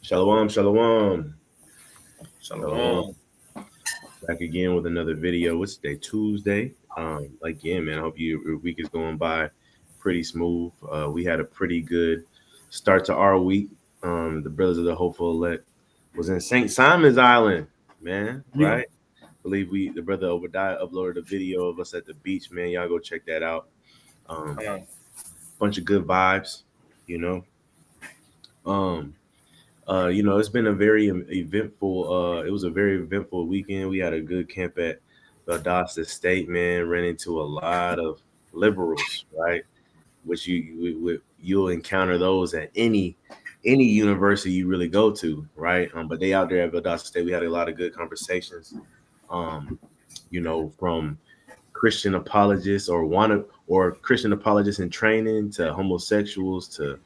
Shalom, shalom, shalom. Shalom. Back again with another video. What's today? Tuesday. Again, man, I hope your week is going by pretty smooth. We had a pretty good start to our week. The Brothers of the Hopeful Elect was in St. Simon's Island, man, Yeah. right? Believe the brother Obadiah uploaded a video of us at the beach, man. Y'all go check that out. Um, Uh, Bunch of good vibes, you know. Um, it's been a very eventful. It was a very eventful weekend. We had a good camp at Valdosta State. Man, ran into a lot of liberals, right? Which you'll encounter those at any university you really go to, right? But they out there at Valdosta State. We had a lot of good conversations. Um, from Christian apologists or Christian apologists in training to homosexuals to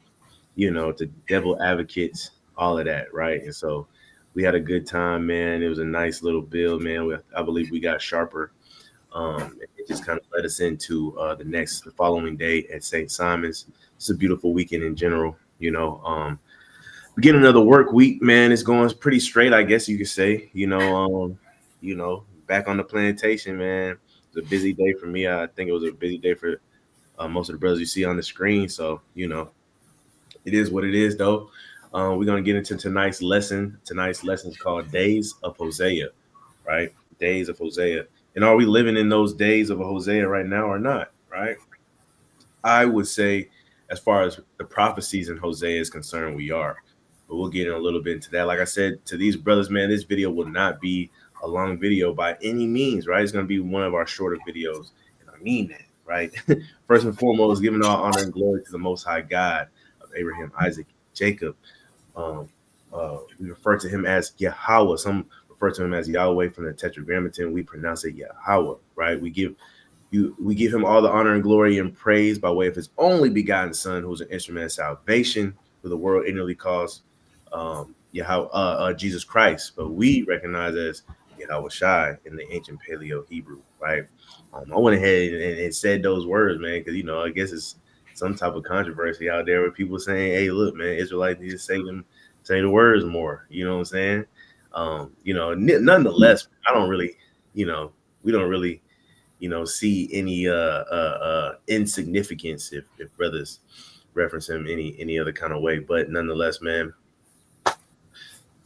devil advocates, all of that, right? And so we had a good time, man. It was a nice little build, man. I believe we got sharper. It just kind of led us into the following day at St. Simon's. It's a beautiful weekend in general, beginning of the work week, man. It's going pretty straight, I guess you could say. Back on the plantation, man. It's a busy day for me. I think it was a busy day for most of the brothers you see on the screen. So, it is what it is, though. We're gonna get into tonight's lesson. Tonight's lesson is called "Days of Hosea," right? Days of Hosea. And are we living in those days of Hosea right now or not? Right? I would say, as far as the prophecies in Hosea is concerned, we are. But we'll get in a little bit into that. Like I said to these brothers, man, this video will not be a long video by any means, right? It's gonna be one of our shorter videos, and I mean that, right? First and foremost, giving all honor and glory to the Most High God of Abraham, Isaac, Jacob. Um, we refer to him as Yahweh. Some refer to him as Yahweh from the Tetragrammaton. We pronounce it Yahweh, right? We give him all the honor and glory and praise by way of his only begotten Son, who's an instrument of salvation, who the world ignorantly calls Jesus Christ, but we recognize as Yahweh Shai in the ancient Paleo Hebrew, right? I went ahead and said those words, man, because I guess it's some type of controversy out there with people saying, "Hey, look, man, Israelites need to say the words more." You know what I'm saying? Nonetheless, I don't really, we don't really see any insignificance if brothers reference him any other kind of way. But nonetheless, man,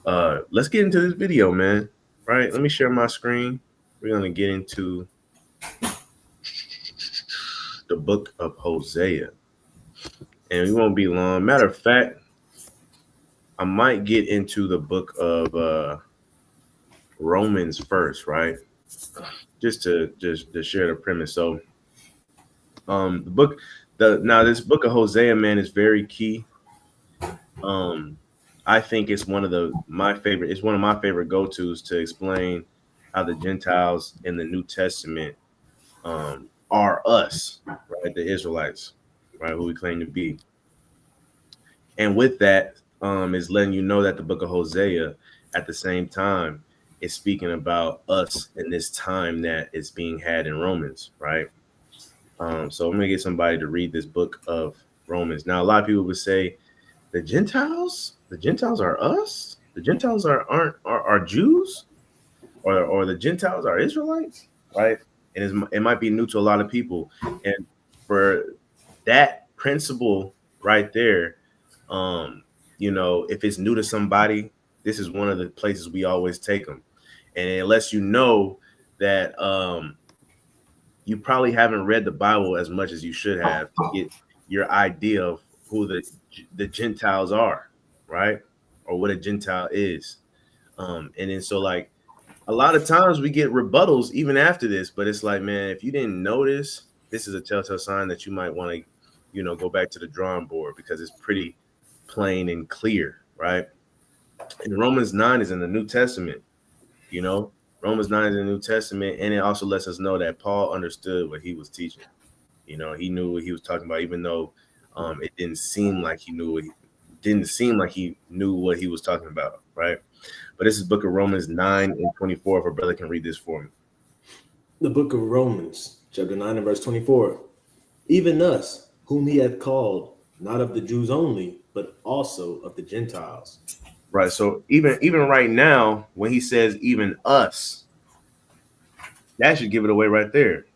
let's get into this video, man. Right? Let me share my screen. We're gonna get into the book of Hosea, and we won't be long. Matter of fact, I might get into the book of Romans first, right? Just to share the premise. So, the book, this book of Hosea, man, is very key. Um, I think it's my favorite. It's one of my favorite go tos to explain how the Gentiles in the New Testament are us, right? The Israelites, right? Who we claim to be. And with that, is letting you know that the book of Hosea, at the same time, is speaking about us in this time that is being had in Romans, right? So I'm gonna get somebody to read this book of Romans. Now, a lot of people would say, the Gentiles are us. The Gentiles are Jews, or the Gentiles are Israelites, right? And it might be new to a lot of people. And for that principle right there, if it's new to somebody, this is one of the places we always take them. And it lets you know that you probably haven't read the Bible as much as you should have to get your idea of who the Gentiles are, right? Or what a Gentile is. And then so like a lot of times we get rebuttals even after this, but it's like, man, if you didn't notice, this is a telltale sign that you might want to, go back to the drawing board because it's pretty plain and clear, right? And Romans 9 is in the New Testament, you know. Romans 9 is in the New Testament, and it also lets us know that Paul understood what he was teaching. He knew what he was talking about, even though it didn't seem like he knew what he was talking about, right? But this is book of Romans 9 and 24. If a brother can read this for me. the book of Romans, chapter 9 and verse 24. Even us, whom he hath called, not of the Jews only, but also of the Gentiles. right? So even right now, when he says even us, that should give it away right there.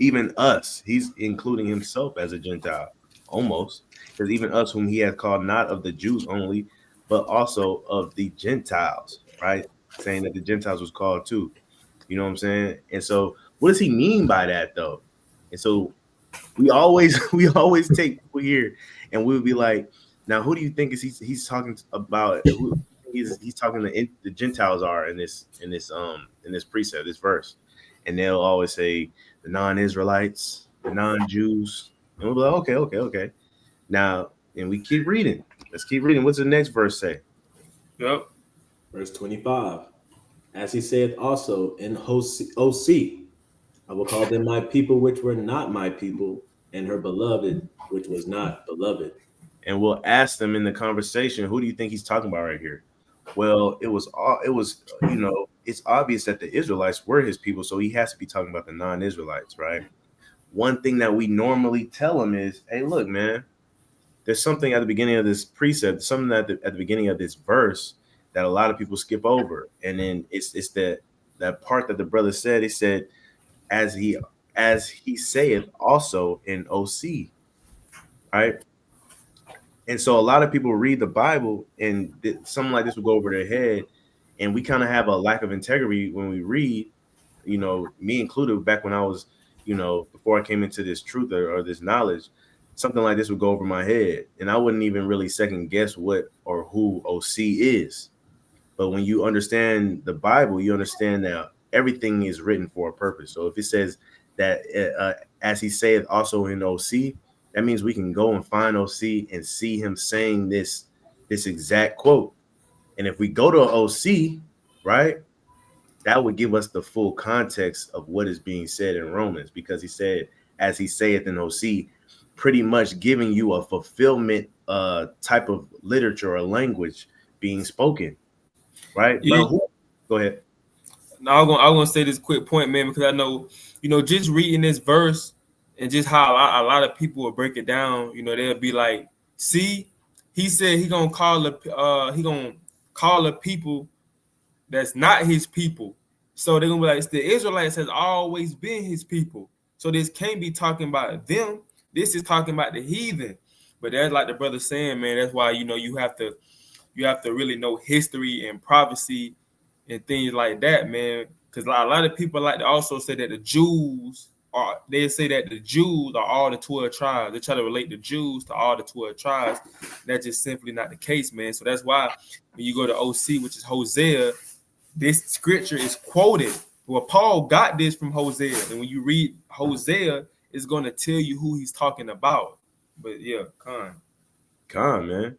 Even us, he's including himself as a Gentile, almost, because even us, whom he has called not of the Jews only, but also of the Gentiles, right? Saying that the Gentiles was called too. You know what I'm saying? And so, what does he mean by that, though? And so, we always we always take people here, and we'll be like, now, who do you think is he's talking about? Who he's talking to the Gentiles are in this precept, this verse, and they'll always say the non-Israelites, the non-Jews, and we'll be like, okay, okay, okay. Now, and we keep reading. Let's keep reading. What's the next verse say? Yep. Verse 25. As he said also in Hosea, I will call them my people which were not my people, and her beloved which was not beloved. And we'll ask them in the conversation, who do you think he's talking about right here? Well, it's obvious that the Israelites were his people, so he has to be talking about the non-Israelites, right? One thing that we normally tell them is, hey, look, man, there's something at the beginning of this precept, something at the beginning of this verse that a lot of people skip over. And then it's that part that the brother said, he said, as he saith also in OC, right? And so a lot of people read the Bible and something like this will go over their head. And we kind of have a lack of integrity when we read, me included, back when I was, before I came into this truth or this knowledge, something like this would go over my head. And I wouldn't even really second guess what or who OC is. But when you understand the Bible, you understand that everything is written for a purpose. So if it says that, as he saith also in OC, that means we can go and find OC and see him saying this exact quote. And if we go to OC, right, that would give us the full context of what is being said in Romans, because he said, as he saith in OC, pretty much giving you a fulfillment type of literature or language being spoken, right? Yeah. But go ahead. Now I'm gonna say this quick point, man, because I know, just reading this verse and just how a lot of people will break it down. They'll be like, "See, he said he gonna call the people that's not his people." So they're gonna be like, "The Israelites has always been his people." So this can't be talking about them. This is talking about the heathen. But that's like the brother saying, man. That's why you have to really know history and prophecy and things like that, man. Because a lot of people like to also say that they say that the Jews are all the 12 tribes. They try to relate the Jews to all the 12 tribes. That's just simply not the case, man. So that's why when you go to OC, which is Hosea, this scripture is quoted. Well, Paul got this from Hosea. And when you read Hosea, it's going to tell you who he's talking about. But yeah, Con, man.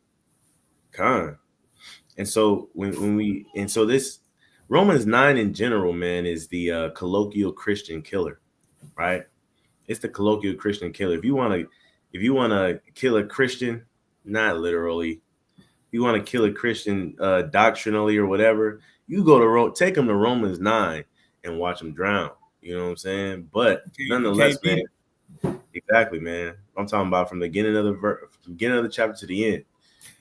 Con. And so so this Romans 9 in general, man, is the colloquial Christian killer, right? It's the colloquial Christian killer. If you want to kill a Christian, not literally, you want to kill a Christian doctrinally or whatever, you go to take them to Romans 9 and watch them drown. You know what I'm saying? But you nonetheless, can't beat man, it. exactly, man. I'm talking about from the beginning of the chapter to the end.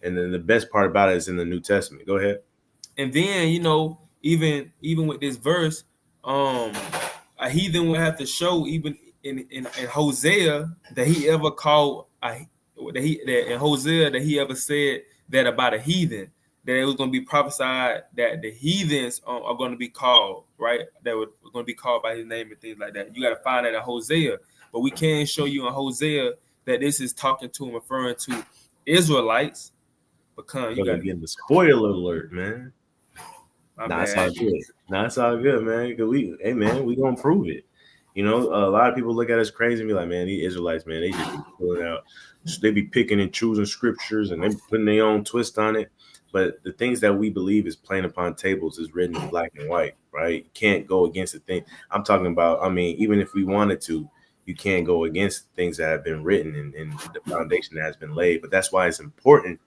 And then the best part about it is in the New Testament. Go ahead. And then even with this verse, a heathen will have to show even in Hosea that he ever called that in Hosea that he ever said that about a heathen, that it was going to be prophesied that the heathens are going to be called, right, that were going to be called by his name and things like that. You got to find that in Hosea, but we can show you in Hosea that this is talking to and referring to Israelites. But you Brother, got to, getting the spoiler alert, man. my Nah, it's all bad. good. Nah, it's all good, man. Cause hey, man, we gonna prove it. A lot of people look at us crazy and be like, man, these Israelites, man, they just be pulling out, they be picking and choosing scriptures and they putting their own twist on it. But the things that we believe is plain upon tables is written in black and white, right? You can't go against the thing. I'm talking about, I mean, even if we wanted to, you can't go against things that have been written and the foundation that has been laid. But that's why it's important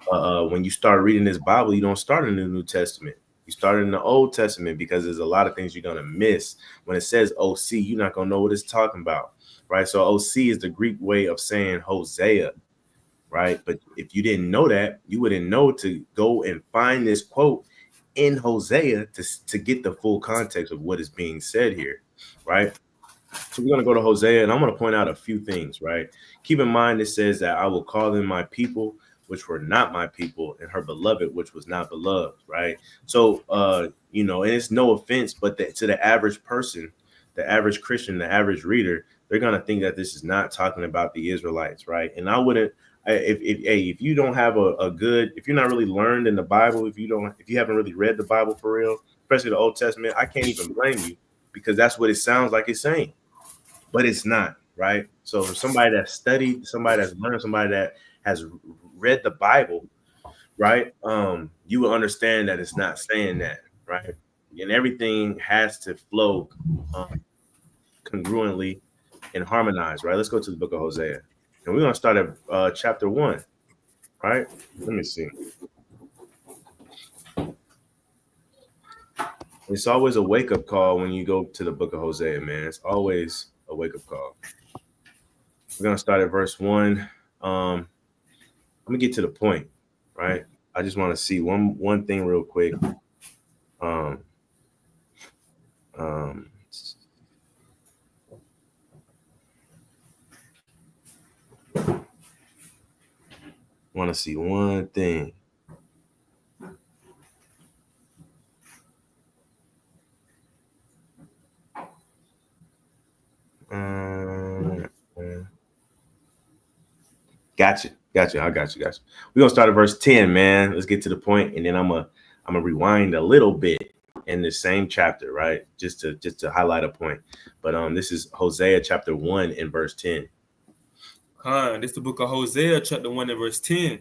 when you start reading this Bible, you don't start in the New Testament. You start in the Old Testament, because there's a lot of things you're gonna miss. When it says OC, you're not gonna know what it's talking about, right? So OC is the Greek way of saying Hosea. right? But if you didn't know that, you wouldn't know to go and find this quote in Hosea to get the full context of what is being said here, right? So we're going to go to Hosea, and I'm going to point out a few things, right? Keep in mind, it says that I will call them my people, which were not my people, and her beloved, which was not beloved, right? So, and it's no offense, but to the average person, the average Christian, the average reader, they're going to think that this is not talking about the Israelites, right? And I wouldn't, if you don't have a good, if you're not really learned in the Bible, if you haven't really read the Bible for real, especially the Old Testament, I can't even blame you, because that's what it sounds like it's saying, but it's not, right? So somebody that's studied, somebody that's learned, somebody that has read the Bible, right? You will understand that it's not saying that, right? And everything has to flow congruently and harmonize, right? Let's go to the book of Hosea. And we're going to start at chapter 1, right? Let me see. It's always a wake-up call when you go to the book of Hosea, man. It's always a wake-up call. We're going to start at verse 1. Let me get to the point, right? I just want to see one thing real quick. Want to see one thing. Gotcha. I got you. We're gonna start at verse 10, man. Let's get to the point, and then I'm gonna rewind a little bit in the same chapter, right? Just to highlight a point. But this is Hosea chapter 1 and verse 10. This is the book of Hosea, chapter 1 and verse 10.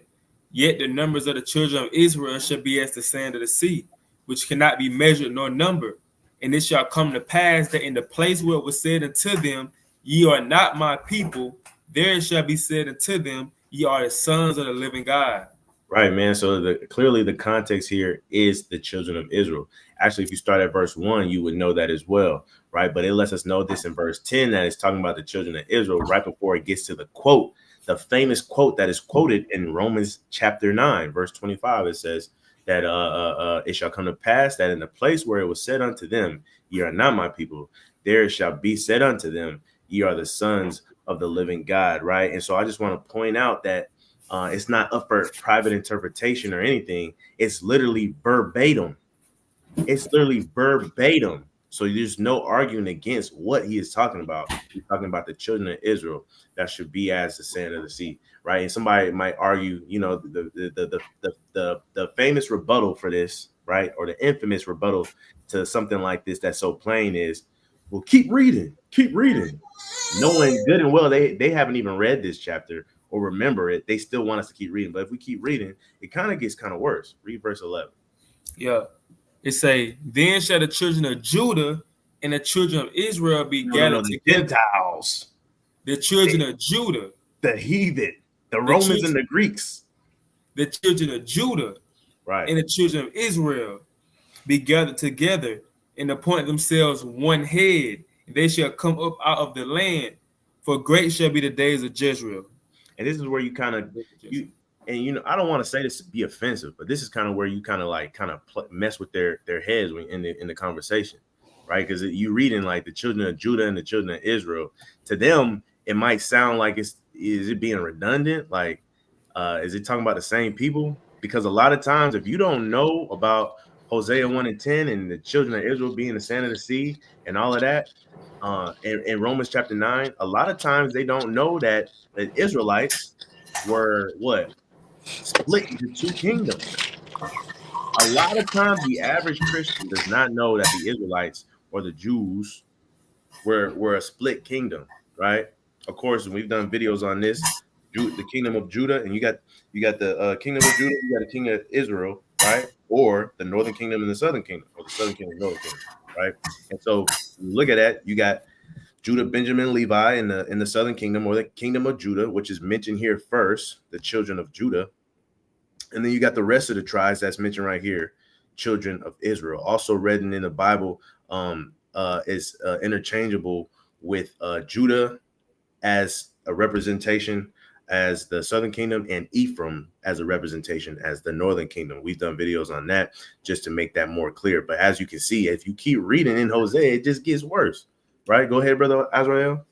Yet the numbers of the children of Israel shall be as the sand of the sea, which cannot be measured nor numbered. And it shall come to pass that in the place where it was said unto them, ye are not my people, there it shall be said unto them, ye are the sons of the living God. Right, man. So clearly the context here is the children of Israel. Actually, if you start at verse 1, you would know that as well, right? But it lets us know this in verse 10 that it's talking about the children of Israel right before it gets to the quote, the famous quote that is quoted in Romans chapter 9, verse 25. It says that it shall come to pass that in the place where it was said unto them, ye are not my people, there it shall be said unto them, ye are the sons of the living God, right? And so I just want to point out that it's not up for private interpretation or anything. It's literally verbatim. So there's no arguing against what he is talking about. He's talking about the children of Israel that should be as the sand of the sea, right? And somebody might argue, the famous rebuttal for this, right, or the infamous rebuttal to something like this that's so plain is, well, keep reading, knowing good and well they haven't even read this chapter or remember it. They still want us to keep reading, but if we keep reading, it kind of gets kind of worse. Read verse 11. Yeah. It say, then shall the children of Judah and the children of Israel be gathered the together. Gentiles, The children of Judah, the heathen, the Romans and the Greeks, the children of Judah, right, and the children of Israel be gathered together and appoint themselves one head. And they shall come up out of the land, for great shall be the days of Jezreel. And this is where you kind of I don't want to say this to be offensive, but this is kind of where you kind of mess with their heads when in the conversation, right? Because you reading like the children of Judah and the children of Israel. To them, it might sound like is it being redundant? Like, is it talking about the same people? Because a lot of times, if you don't know about Hosea 1 and 10 and the children of Israel being the sand of the sea and all of that, in Romans chapter 9, a lot of times they don't know that the Israelites were split into two kingdoms. A lot of times the average Christian does not know that the Israelites or the Jews were a split kingdom, right? Of course, we've done videos on this, the kingdom of Judah, and you got the kingdom of Judah, you got the kingdom of Israel, right? Or the northern kingdom and the southern kingdom, or the southern kingdom and northern kingdom, right? And so when you look at that, you got Judah, Benjamin, Levi in the southern kingdom, or the kingdom of Judah, which is mentioned here first, the children of Judah. And then you got the rest of the tribes that's mentioned right here, children of Israel. Also written in the Bible is interchangeable with Judah as a representation as the southern kingdom and Ephraim as a representation as the northern kingdom. We've done videos on that just to make that more clear. But as you can see, if you keep reading in Hosea, it just gets worse. Right? Go ahead, brother Azrael.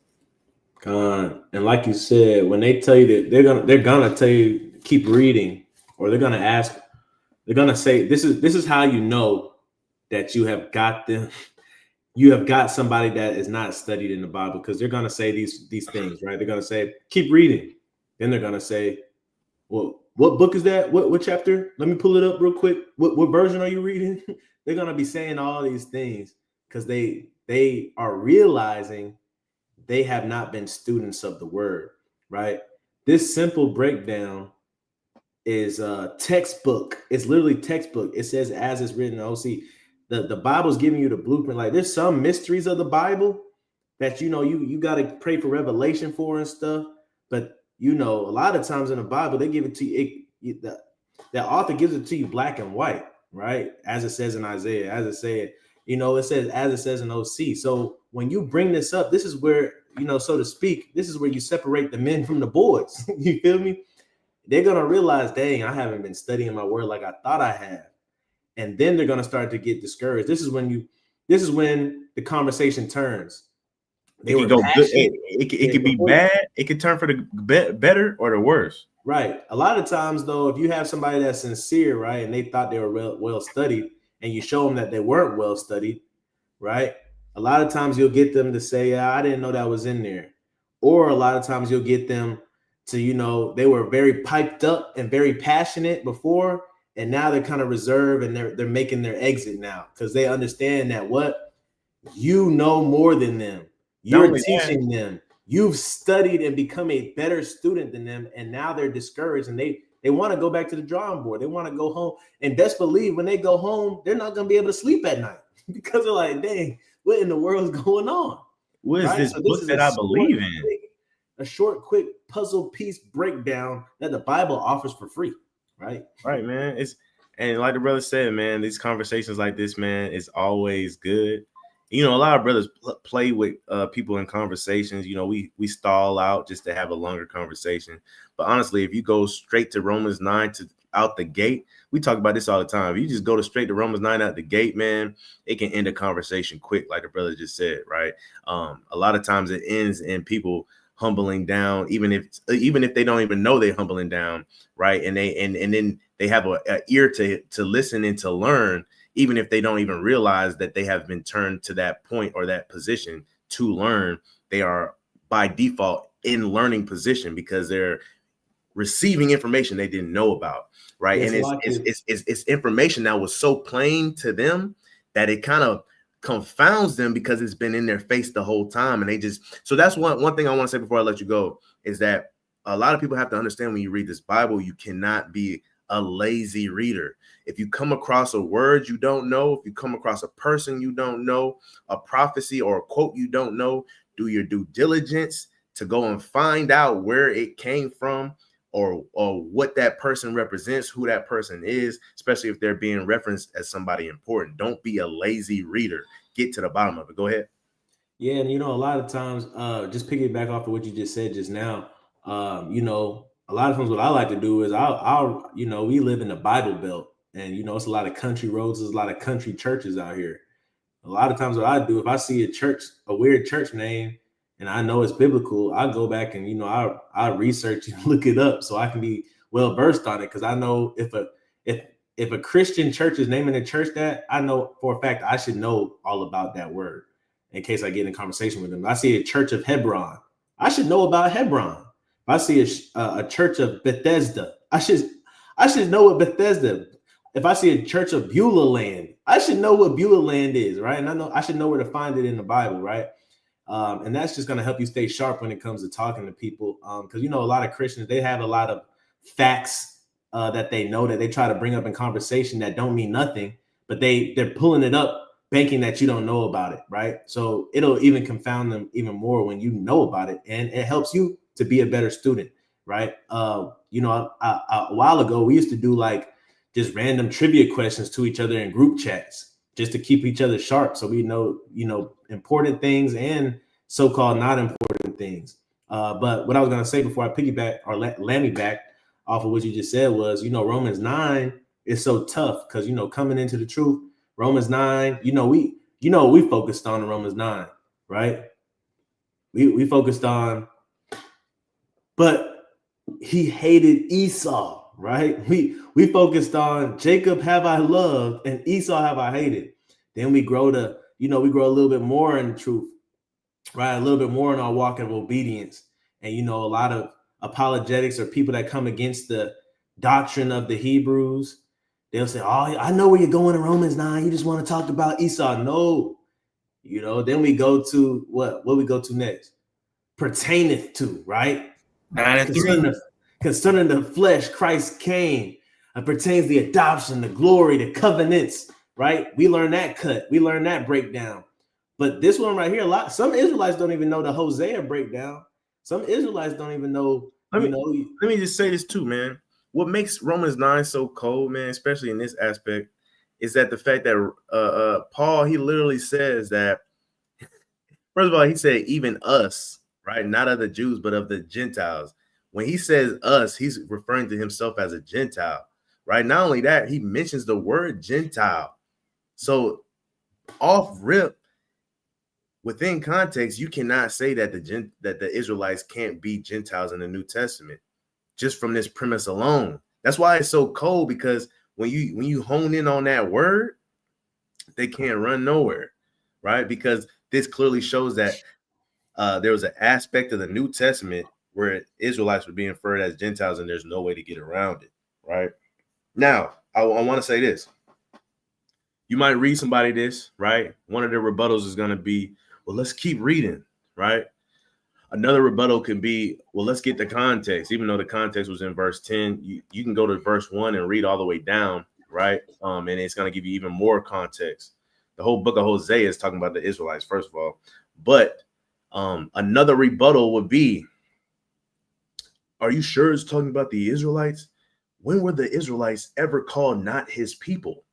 And like you said, when they tell you that they're gonna tell you keep reading, or they're gonna say this is how you know that you have got them. You have got somebody that is not studied in the Bible, because they're gonna say these things, right? They're gonna say keep reading, then they're gonna say, well, what book is that? What chapter? Let me pull it up real quick. What version are you reading? They're gonna be saying all these things because they are realizing they have not been students of the word, right? This simple breakdown is textbook. It's literally textbook. It says as it's written in OC. The Bible's giving you the blueprint. Like, there's some mysteries of the Bible that you got to pray for revelation for and stuff. But a lot of times in the Bible, they give it to you. The author gives it to you black and white, right? As it says in Isaiah, as it said, it says as it says in OC. So when you bring this up, this is where, so to speak, this is where you separate the men from the boys. You feel me? They're gonna realize, dang, I haven't been studying my word like I thought I have. And then they're gonna start to get discouraged. This is when the conversation turns. It could go good. It could be bad. It could turn for the better or the worse. Right. A lot of times, though, if you have somebody that's sincere, right, and they thought they were well studied, and you show them that they weren't well studied, right, a lot of times you'll get them to say, yeah, I didn't know that was in there. Or a lot of times you'll get them to, they were very piped up and very passionate before, and now they're kind of reserved, and they're making their exit now because they understand that you know more than them. You're teaching them. You've studied and become a better student than them, and now they're discouraged, and they want to go back to the drawing board. They want to go home, and best believe when they go home, they're not going to be able to sleep at night because they're like, dang, what in the world is going on? What is this book that I believe in? A short, quick puzzle piece breakdown that the Bible offers for free, right? Right, man. And like the brother said, man, these conversations like this, man, is always good. A lot of brothers play with people in conversations. We stall out just to have a longer conversation. But honestly, if you go straight to Romans 9 out the gate, we talk about this all the time. If you just go straight to Romans 9 out the gate, man, it can end a conversation quick, like the brother just said, right? A lot of times it ends in people humbling down, even if they don't even know they're humbling down, right? And then they have a ear to listen and to learn, even if they don't even realize that they have been turned to that point or that position to learn. They are by default in learning position because they're receiving information they didn't know about, right? And it's information that was so plain to them that it kind of confounds them because it's been in their face the whole time. And so that's one thing I want to say before I let you go, is that a lot of people have to understand when you read this Bible, you cannot be a lazy reader. If you come across a word you don't know, if you come across a person you don't know, a prophecy or a quote you don't know, do your due diligence to go and find out where it came from, or what that person represents, who that person is, especially if they're being referenced as somebody important. Don't be a lazy reader. Get to the bottom of it. Go ahead. Yeah, and a lot of times, just piggyback off of what you just said just now, a lot of times what I like to do is I'll we live in the Bible Belt, and it's a lot of country roads, there's a lot of country churches out here. A lot of times what I do, if I see a weird church name, and I know it's biblical, I go back and I research and look it up so I can be well versed on it, because I know if a Christian church is naming a church that, I know for a fact I should know all about that word in case I get in conversation with them. If I see a church of Hebron, I should know about Hebron. If I see a church of Bethesda, I should know what Bethesda. If I see a church of Beulah Land, I should know what Beulah Land is, right? And I should know where to find it in the Bible, right? And that's just going to help you stay sharp when it comes to talking to people. Because, a lot of Christians, they have a lot of facts that they know that they try to bring up in conversation that don't mean nothing, but they're pulling it up, banking that you don't know about it, right? So it'll even confound them even more when you know about it, and it helps you to be a better student, right? A while ago, we used to do like just random trivia questions to each other in group chats, just to keep each other sharp, so we know, important things and so-called not important things. But what I was gonna say before I piggyback or land me back off of what you just said was, Romans 9 is so tough because coming into the truth, Romans 9, we focused on Romans 9, right? We focused on, but he hated Esau, right? We focused on Jacob have I loved and Esau have I hated. Then we grow a little bit more in the truth, right? A little bit more in our walk of obedience. And a lot of apologetics or people that come against the doctrine of the Hebrews, they'll say, "Oh, I know where you're going in Romans 9. You just want to talk about Esau." No, then we go to what we go to next. Pertaineth to, right? 9 and 3. Concerning the flesh, Christ came. It pertains the adoption, the glory, the covenants, right? We learn that cut. We learn that breakdown. But this one right here, some Israelites don't even know the Hosea breakdown. Some Israelites don't even know. Let me just say this too, man. What makes Romans 9 so cold, man, especially in this aspect, is that the fact that Paul, he literally says that, first of all, he said even us, right? Not of the Jews, but of the Gentiles. When he says us, he's referring to himself as a Gentile, right? Not only that, he mentions the word Gentile. So off rip, within context, you cannot say that the Israelites can't be Gentiles in the New Testament just from this premise alone. That's why it's so cold, because when you hone in on that word, they can't run nowhere, right? Because this clearly shows that there was an aspect of the New Testament where Israelites were being referred as Gentiles, and there's no way to get around it, right? Now, I want to say this. You might read somebody this, right? One of the rebuttals is going to be, well, let's keep reading, right? Another rebuttal can be, well, let's get the context. Even though the context was in verse 10, you can go to verse 1 and read all the way down, right? And it's going to give you even more context. The whole book of Hosea is talking about the Israelites, first of all. But another rebuttal would be, are you sure it's talking about the Israelites? When were the Israelites ever called not his people?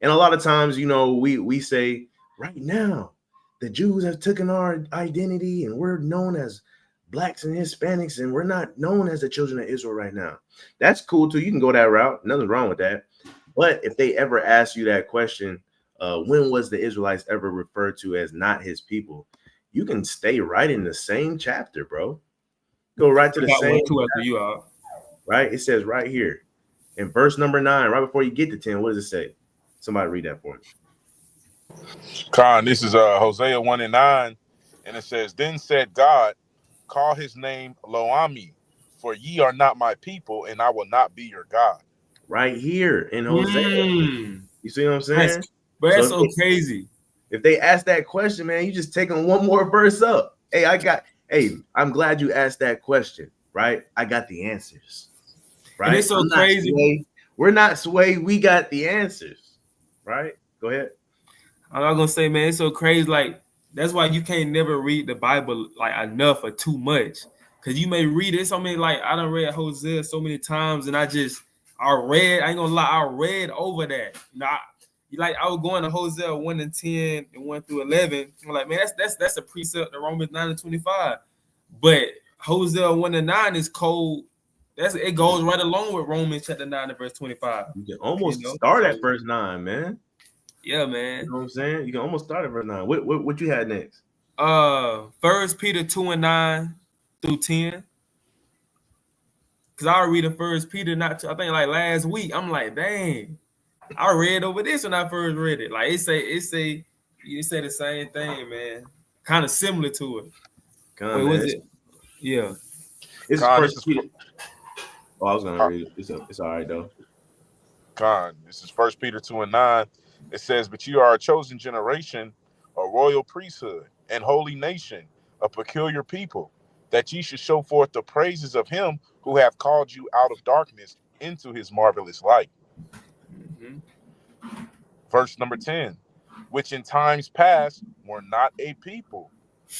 And a lot of times, we say, right now, the Jews have taken our identity and we're known as blacks and Hispanics, and we're not known as the children of Israel right now. That's cool too. You can go that route. Nothing's wrong with that. But if they ever ask you that question, when was the Israelites ever referred to as not his people? You can stay right in the same chapter, bro. Go right to the same chapter, right? It says right here in verse number 9, right before you get to 10, what does it say? Somebody read that for me. Con, this is Hosea 1 and 9, and it says, "Then said God, call his name Lo-Ami, for ye are not my people, and I will not be your God." Right here in Hosea. You see what I'm saying? That's so crazy. If they ask that question, man, you just take them one more verse up. Hey, I'm glad you asked that question, right? I got the answers, right? And it's so crazy. We're not sway. We got the answers, right? Go ahead. I'm not gonna say, man, it's so crazy. Like, that's why you can't never read the Bible like enough or too much, because you may read it. So many, like, I done read Hosea so many times, and I ain't gonna lie, I read over that. I was going to Hosea 1 and 10 and 1 through 11. I'm like, man, that's a precept of Romans 9 and 25. But Hosea 1 and 9 is cold. It goes right along with Romans chapter 9 and verse 25. You can almost start at verse 9, man. Yeah, man. You know what I'm saying? You can almost start at verse 9. What you had next? 1 Peter 2 and 9 through 10. Because I was reading 1 Peter, I think like last week. I'm like, dang, I read over this when I first read it. Like, it say the same thing, man. Kind of similar to it. Wait, was it? Yeah. It's First Peter. Oh, I was gonna read it. It's all right though. Con, this is 1 Peter 2 and 9. It says, "But you are a chosen generation, a royal priesthood, and holy nation, a peculiar people, that ye should show forth the praises of him who hath called you out of darkness into his marvelous light." Mm-hmm. Verse number 10, "Which in times past were not a people,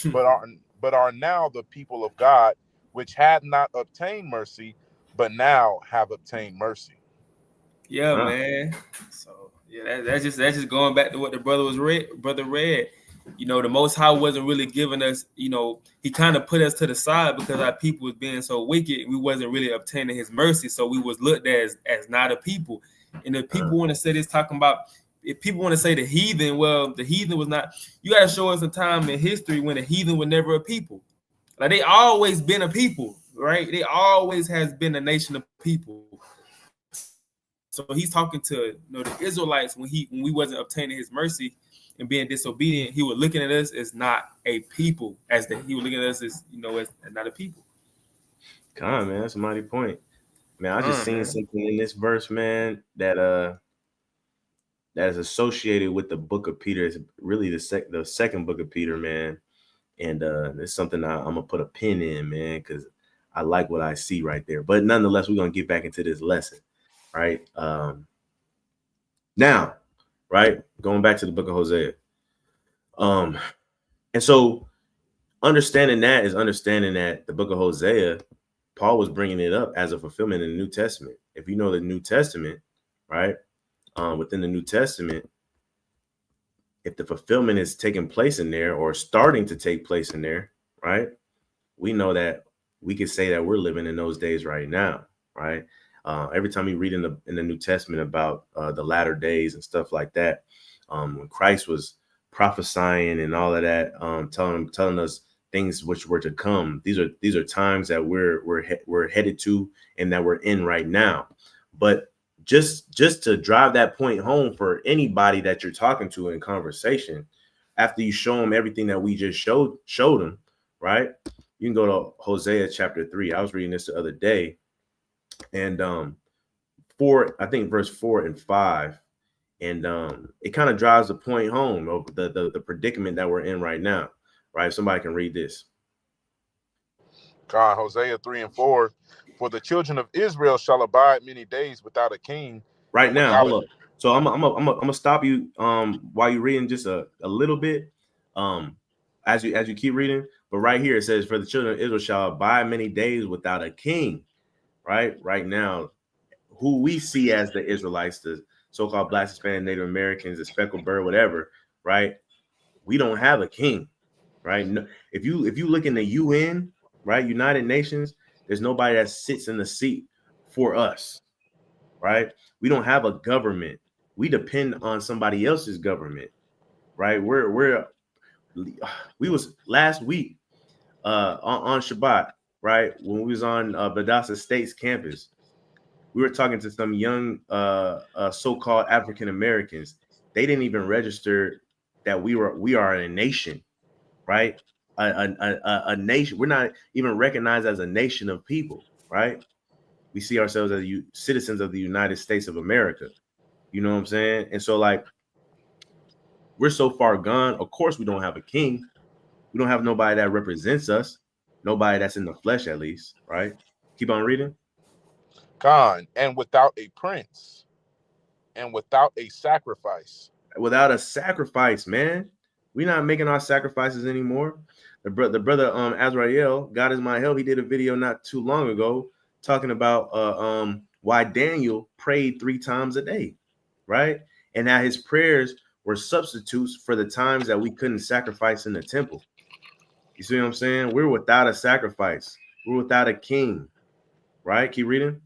but are now the people of God, which had not obtained mercy, but now have obtained mercy." Yeah, man. So yeah, that's just going back to what the brother read. The Most High wasn't really giving us, he kind of put us to the side because our people was being so wicked. We wasn't really obtaining his mercy. So we was looked at as not a people. And if people want to say this, talking about, if people want to say the heathen, well, the heathen was not, you got to show us a time in history when the heathen were never a people. Like they always been a people, right? They always has been a nation of people. So he's talking to the Israelites when we wasn't obtaining his mercy and being disobedient. He was looking at us as not a people, he was looking at us as not a people. Come on, man, that's a mighty point. Man, I just seen something in this verse, man, that is associated with the book of Peter. It's really the second book of Peter, man. And it's something I'm gonna put a pin in, man, because I like what I see right there. But nonetheless, we're gonna get back into this lesson, right? Now, right, going back to the book of Hosea. And so understanding that is understanding that the book of Hosea, Paul was bringing it up as a fulfillment in the New Testament. If you know the New Testament, right, within the New Testament, if the fulfillment is taking place in there or starting to take place in there, right, we know that we can say that we're living in those days right now, right? Every time you read in the New Testament about the latter days and stuff like that, when Christ was prophesying and all of that, telling us things which were to come. These are times that we're headed to and that we're in right now. But just to drive that point home for anybody that you're talking to in conversation, after you show them everything that we just showed them, right? You can go to Hosea chapter 3. I was reading this the other day, and I think verse 4 and 5, and it kind of drives the point home of the predicament that we're in right now, right? If somebody can read this. God, Hosea 3 and 4. For the children of Israel shall abide many days without a king. Right And now, without hold up. So I'm gonna stop you while you're reading just a little bit as you keep reading. But right here it says, "For the children of Israel shall abide many days without a king." Right now, who we see as the Israelites, the so-called Black, Hispanic, Native Americans, the speckled bird, whatever, right? We don't have a king, right? No, if you look in the UN, right, United Nations, there's nobody that sits in the seat for us, right? We don't have a government. We depend on somebody else's government, right? We was last week on Shabbat, right? When we was on Badassa State's campus, we were talking to some young so-called African Americans. They didn't even register that we are a nation, right? A nation. We're not even recognized as a nation of people, right? We see ourselves as citizens of the United States of America. You know what I'm saying? And so, like, we're so far gone. Of course, we don't have a king. We don't have nobody that represents us. Nobody that's in the flesh, at least, right? Keep on reading. God, and without a prince, and without a sacrifice. Without a sacrifice, man. We're not making our sacrifices anymore. The brother Azrael, God is my help. He did a video not too long ago talking about why Daniel prayed 3 times a day, right? And how his prayers were substitutes for the times that we couldn't sacrifice in the temple. You see what I'm saying? We're without a sacrifice. We're without a king, right? Keep reading.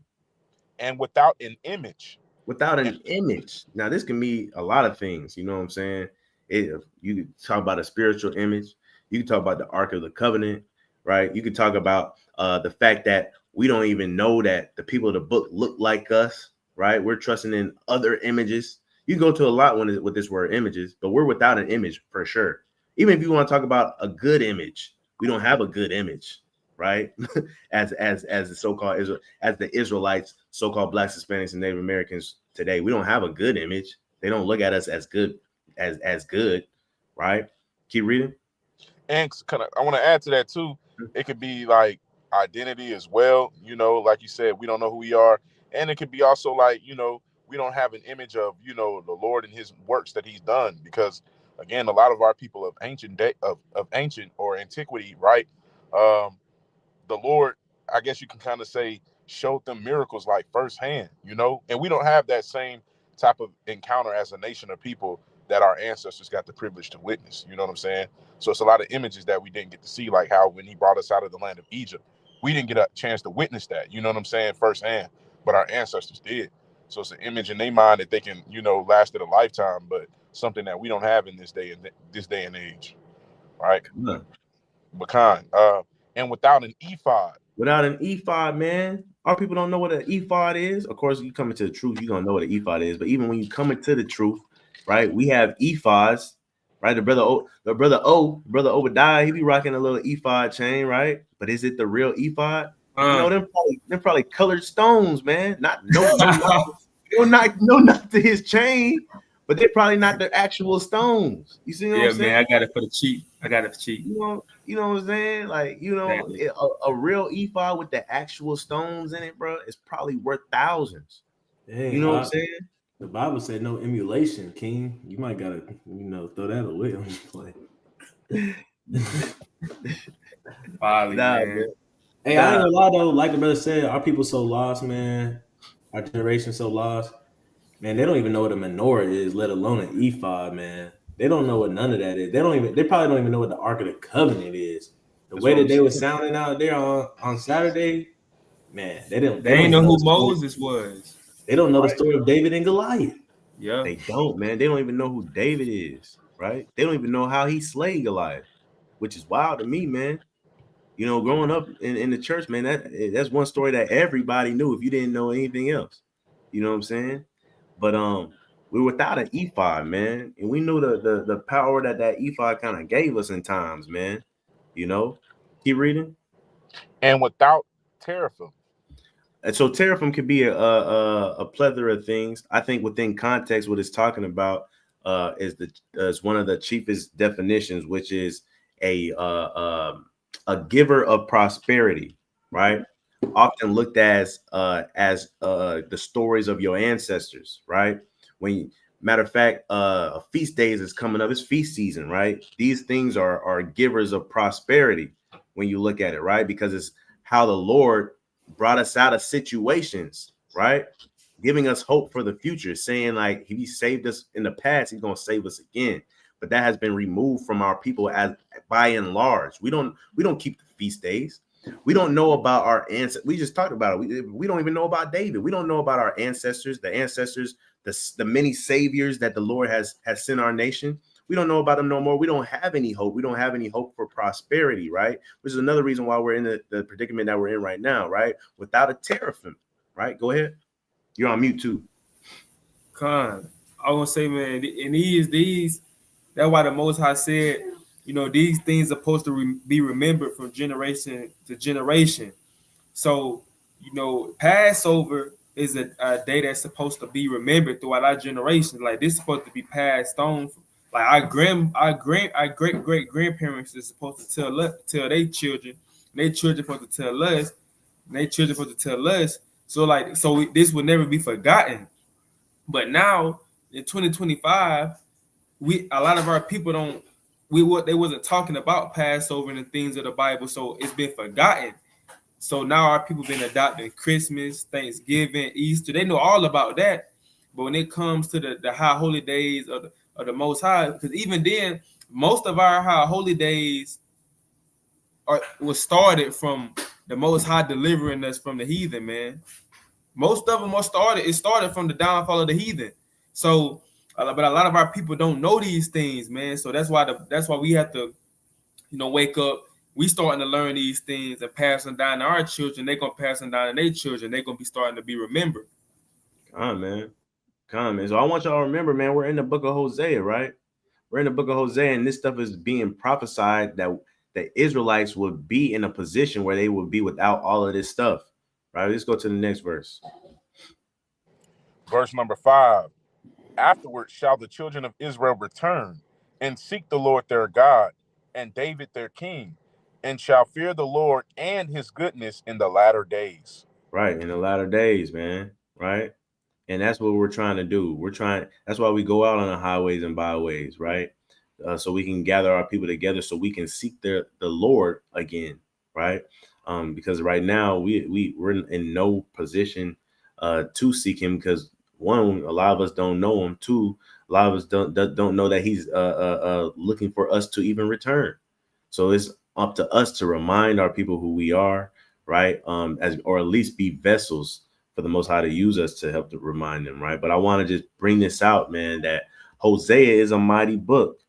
And without an image. Without And an image. Now, this can be a lot of things. You know what I'm saying? You can talk about a spiritual image. You can talk about the Ark of the Covenant, right? You can talk about the fact that we don't even know that the people of the book look like us, right? We're trusting in other images. You can go to a lot with this word images, but we're without an image for sure. Even if you want to talk about a good image, we don't have a good image, right? as the so-called Israel, as the Israelites, so-called Blacks, Hispanics, and Native Americans today, we don't have a good image. They don't look at us as good, as good, right? Keep reading. and I want to add to that too. It could be like identity as well. Like you said, we don't know who we are, and it could be also like we don't have an image of the Lord and His works that He's done, because again, a lot of our people of ancient day of ancient or antiquity, right? The Lord, I guess you can kind of say, showed them miracles like firsthand, and we don't have that same type of encounter as a nation of people that our ancestors got the privilege to witness. You know what I'm saying? So it's a lot of images that we didn't get to see, like how when he brought us out of the land of Egypt, we didn't get a chance to witness that. You know what I'm saying? Firsthand, but our ancestors did. So it's an image in their mind that they can, last it a lifetime, but something that we don't have in this day and age, right? Huh. Bakan. And without an ephod. Without an ephod, man, our people don't know what an ephod is. Of course, you come into the truth, you're gonna know what an ephod is. But even when you come into the truth, right, we have ephods, right? Brother Obadiah, he be rocking a little ephod chain, right? But is it the real ephod? Them probably colored stones, man. No, not to his chain, but they're probably not the actual stones. You see what I'm saying? Man, I got it for the cheap. You know what I'm saying? Like, Exactly. a real ephod with the actual stones in it, bro, is probably worth thousands. Dang, You know what I'm saying? The Bible said no emulation, King. You might gotta, throw that away on the play. Folly, man. Man. Hey, I ain't gonna lie though. Like the brother said, our people so lost, man. Our generation so lost. Man, they don't even know what a menorah is, let alone an ephod, man. They don't know what none of that is. They probably don't even know what the Ark of the Covenant is. The way that they were sounding out there on Saturday, man, they ain't know who Moses was. They don't know the story of David and Goliath. Yeah. They don't, man. They don't even know who David is, right? They don't even know how he slayed Goliath, which is wild to me, man. Growing up in the church, man, that's one story that everybody knew if you didn't know anything else. You know what I'm saying? But we're without an ephod, man, and we knew the power that ephod kind of gave us in times, man. Keep reading. And without teraphim. And so teraphim could be a plethora of things. I think within context, what it's talking about is one of the cheapest definitions, which is a giver of prosperity, right? Often looked as the stories of your ancestors, right? Matter of fact, feast days is coming up. It's feast season, right? These things are givers of prosperity when you look at it, right? Because it's how the Lord brought us out of situations, right? Giving us hope for the future, saying like if he saved us in the past, he's gonna save us again. But that has been removed from our people as by and large. We don't keep the feast days. We don't know about our ancestors. We just talked about it. We don't even know about David. We don't know about our ancestors, the many saviors that the Lord has sent our nation. We don't know about them no more. We don't have any hope. We don't have any hope for prosperity, right? Which is another reason why we're in the predicament that we're in right now, right? Without a teraphim, right? Go ahead. You're on mute too. Con, I want to say, man, and these, that's why the Most High said, these things are supposed to be remembered from generation to generation. So, Passover is a day that's supposed to be remembered throughout our generation. Like this is supposed to be passed on. Like our great great grandparents is supposed to tell their children, their children supposed to tell us, and their children supposed to tell us. So this would never be forgotten. But now in 2025, a lot of our people they wasn't talking about Passover and the things of the Bible, so it's been forgotten. So now our people been adopting Christmas, Thanksgiving, Easter. They know all about that. But when it comes to the high holy days of the Most High, because even then, most of our high holy days was started from the Most High delivering us from the heathen, man. Most of them it started from the downfall of the heathen. So, but a lot of our people don't know these things, man. So that's why we have to, wake up. We starting to learn these things and pass them down to our children. They're gonna pass them down to their children. They're gonna be starting to be remembered. Come on, man. So I want y'all to remember, man, we're in the book of Hosea, right? We're in the book of Hosea, and this stuff is being prophesied that the Israelites would be in a position where they would be without all of this stuff. Right? Let's go to the next verse. Verse number 5. Afterwards shall the children of Israel return and seek the Lord their God and David their king, and shall fear the Lord and his goodness in the latter days. Right, in the latter days, man. Right. And that's what we're trying to do. That's why we go out on the highways and byways, right? So we can gather our people together so we can seek the Lord again, right? Because right now we're in no position to seek him because one, a lot of us don't know him. Two, A lot of us don't know that he's looking for us to even return. So it's up to us to remind our people who we are, right? As or at least be vessels for the Most High to use us to help to remind them, right? But I want to just bring this out, man, that Hosea is a mighty book.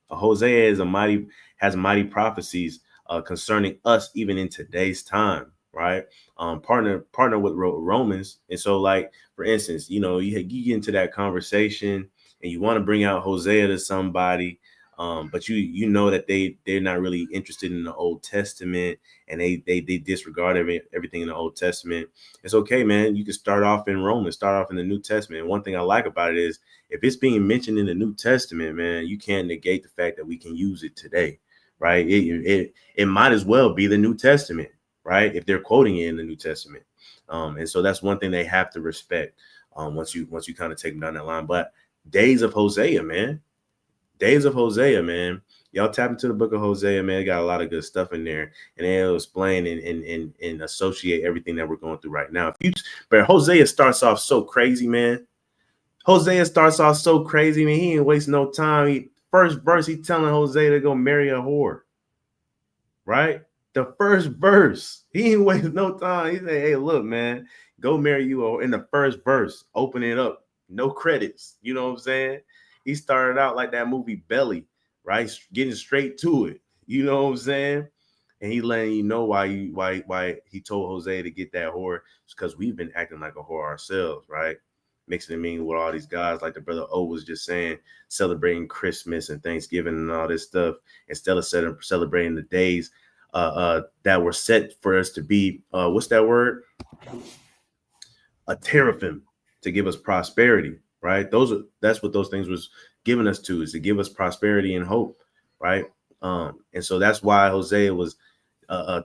Hosea is a mighty has mighty prophecies concerning us even in today's time, right? Partner with Romans, and so like for instance, you get into that conversation and you want to bring out Hosea to somebody, but you know that they're not really interested in the Old Testament and they disregard everything in the Old Testament. It's okay, man. You can start off in Romans, start off in the New Testament. And one thing I like about it is if it's being mentioned in the New Testament, man, you can't negate the fact that we can use it today, right? It might as well be the New Testament, right? If they're quoting it in the New Testament, and so that's one thing they have to respect. Once you kind of take them down that line, but days of Hosea, man, days of Hosea, man. Y'all tap into the book of Hosea, man. It got a lot of good stuff in there, and they'll explain and associate everything that we're going through right now. But Hosea starts off so crazy, man. Hosea starts off so crazy, man. He ain't waste no time. First verse, he telling Hosea to go marry a whore. Right? The first verse, he ain't waste no time. He say, "Hey, look, man, go marry you." In the first verse, open it up, no credits. You know what I'm saying? He started out like that movie Belly, right? Getting straight to it. You know what I'm saying? And he letting you know why he told Hosea to get that whore. It's because we've been acting like a whore ourselves, right? Mixing it in with all these guys, like the brother O was just saying, celebrating Christmas and Thanksgiving and all this stuff instead of celebrating the days that were set for us to be what's that word? A teraphim, to give us prosperity, right? That's what those things was giving us to, is to give us prosperity and hope, right? And so that's why Hosea was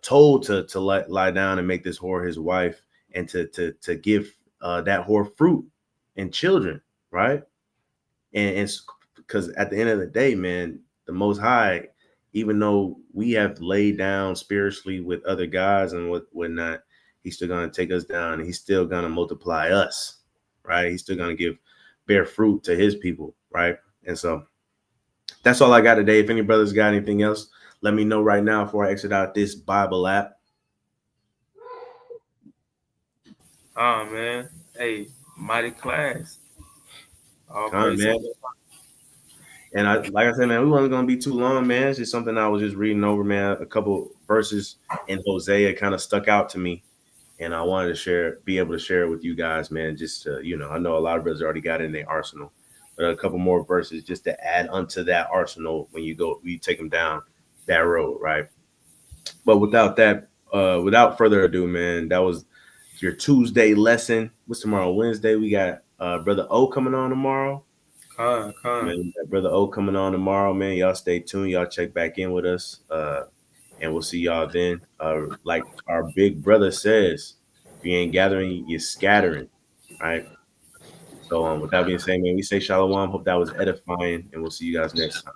told to lie down and make this whore his wife, and to give that whore fruit and children, right? And because at the end of the day, man, the Most High, even though we have laid down spiritually with other guys and whatnot, he's still gonna take us down, and he's still gonna multiply us, right? He's still gonna bear fruit to his people, right? And so that's all I got today. If any brothers got anything else, let me know right now before I exit out this Bible app. Oh man, hey, mighty class. All Come on, praise. man. And like I said, man, we wasn't gonna be too long, man. It's just something I was just reading over, man. A couple verses in Hosea kind of stuck out to me, and I wanted to be able to share it with you guys, man. Just to, I know a lot of brothers already got it in their arsenal, but a couple more verses just to add onto that arsenal when you take them down that road, right? But without further ado, man, that was your Tuesday lesson. What's tomorrow? Wednesday. We got brother O coming on tomorrow. Con. Man, we got brother O coming on tomorrow, man. Y'all stay tuned. Y'all check back in with us. And we'll see y'all then. Like our big brother says, if you ain't gathering, you're scattering. Right. So with that being said, man, we say shalom. Hope that was edifying, and we'll see you guys next time.